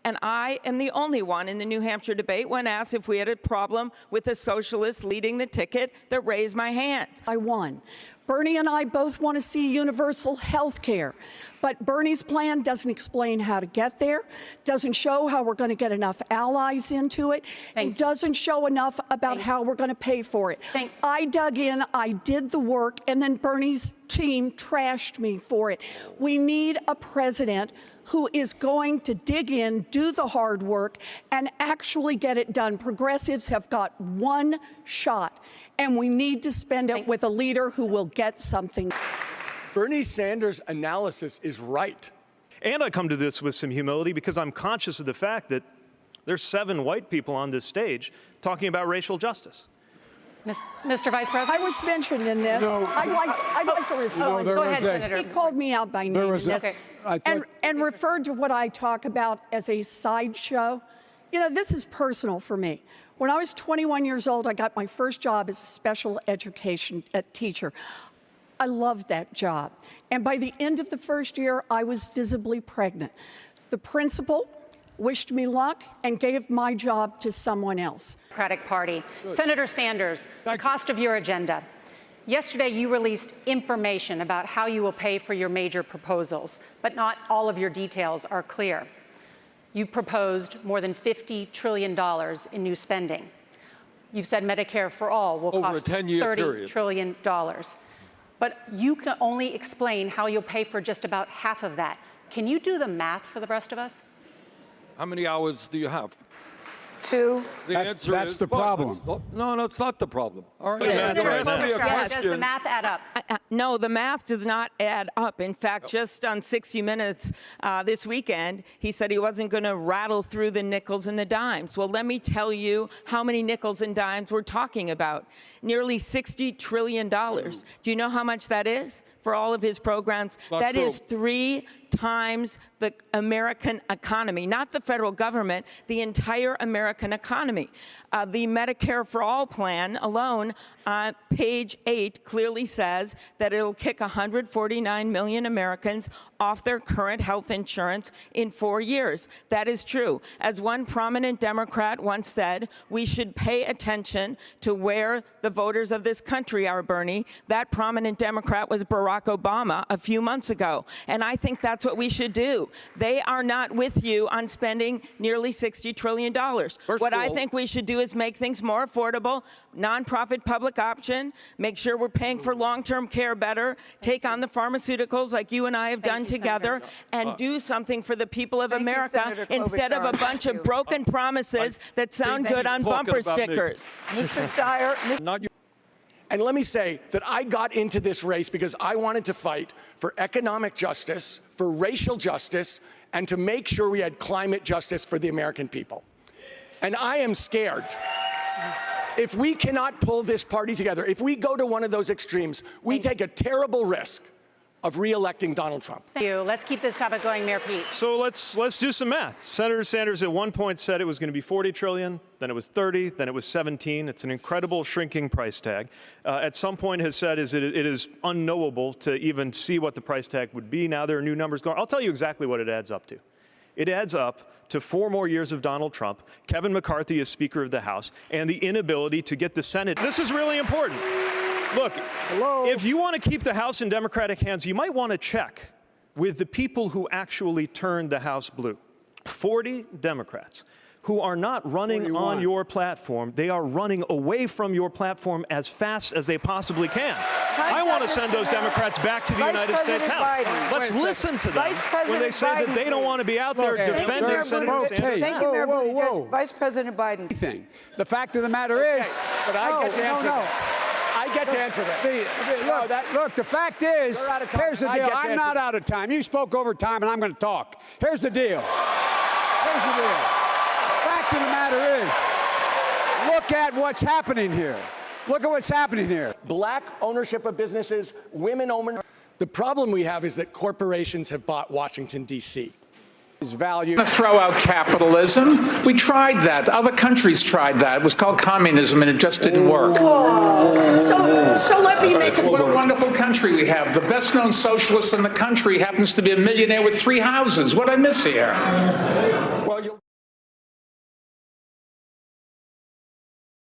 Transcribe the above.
And I am the only one in the New Hampshire debate, when asked if we had a problem with a socialist leading the ticket, that raised my hand. I won. Bernie and I both want to see universal health care, but Bernie's plan doesn't explain how to get there, doesn't show how we're going to get enough allies into it, and doesn't show enough about how we're going to pay for it. I dug in, I did the work, and then Bernie's team trashed me for it. We need a president who is going to dig in, do the hard work, and actually get it done. Progressives have got one shot, and we need to spend it with a leader who will get something. Bernie Sanders' analysis is right. And I come to this with some humility because I'm conscious of the fact that there's 7 white people on this stage talking about racial justice. Mr. Vice President? I was mentioned in this. No. I'd like to respond. Go ahead, Senator. He called me out by name in this, and referred to what I talk about as a sideshow. You know, this is personal for me. When I was 21 years old, I got my first job as a special education teacher. I loved that job. And by the end of the first year, I was visibly pregnant. The principal wished me luck and gave my job to someone else. Democratic Party. Senator Sanders, the cost of your agenda. Yesterday, you released information about how you will pay for your major proposals, but not all of your details are clear. You've proposed more than $50 trillion in new spending. You've said Medicare for all will cost $30 trillion. But you can only explain how you'll pay for just about half of that. Can you do the math for the rest of us? How many hours do you have? 2. That's the problem. No, it's not the problem. All right. Does the math add up? No, the math does not add up. In fact, just on 60 Minutes this weekend, he said he wasn't going to rattle through the nickels and the dimes. Well, let me tell you how many nickels and dimes we're talking about. Nearly $60 trillion. Do you know how much that is for all of his programs? That is 3 times the American economy, not the federal government, the entire American economy. The Medicare for All plan alone, page 8, clearly says that it'll kick 149 million Americans off their current health insurance in 4 years. That is true. As one prominent Democrat once said, we should pay attention to where the voters of this country are, Bernie. That prominent Democrat was Barack Obama a few months ago. And I think that's what we should do. They are not with you on spending nearly $60 trillion. What I think we should do is make things more affordable, nonprofit public option, make sure we're paying for long-term care better, take on the pharmaceuticals like you and I have done together, and do something for the people of America instead of a bunch of broken promises that sound good on bumper stickers. Mr. Steyer. And let me say that I got into this race because I wanted to fight for economic justice, for racial justice, and to make sure we had climate justice for the American people. And I am scared. If we cannot pull this party together, if we go to one of those extremes, we take a terrible risk of re-electing Donald Trump. Thank you. Let's keep this topic going, Mayor Pete. So let's do some math. Senator Sanders at one point said it was going to be 40 trillion, then it was 30, then it was 17. It's an incredible shrinking price tag. At some point has said it is unknowable to even see what the price tag would be. Now there are new numbers going. I'll tell you exactly what it adds up to. It adds up to 4 more years of Donald Trump, Kevin McCarthy as Speaker of the House, and the inability to get the Senate. This is really important. Look, if you want to keep the House in Democratic hands, you might want to check with the people who actually turned the House blue. 40 Democrats who are not running on your platform. They are running away from your platform as fast as they possibly can. I want to send those Democrats back to the United States House. Let's listen to them when they say that they don't want to be out there defending Senator Sanders. Thank you, Mayor Buttigieg. Vice President Biden. The fact of the matter is, but I get to answer that. I get to answer that. Look, the fact is, here's the deal. I'm not out of time. You spoke over time, and I'm going to talk. Here's the deal. Here's the deal. The fact of the matter is, look at what's happening here. Look at what's happening here. Black ownership of businesses, women own. The problem we have is that corporations have bought Washington, D.C. Value. To throw out capitalism. We tried that. Other countries tried that. It was called communism, and it just didn't work. So let me make What a wonderful country we have. The best-known socialist in the country happens to be a millionaire with 3 houses. What I miss here?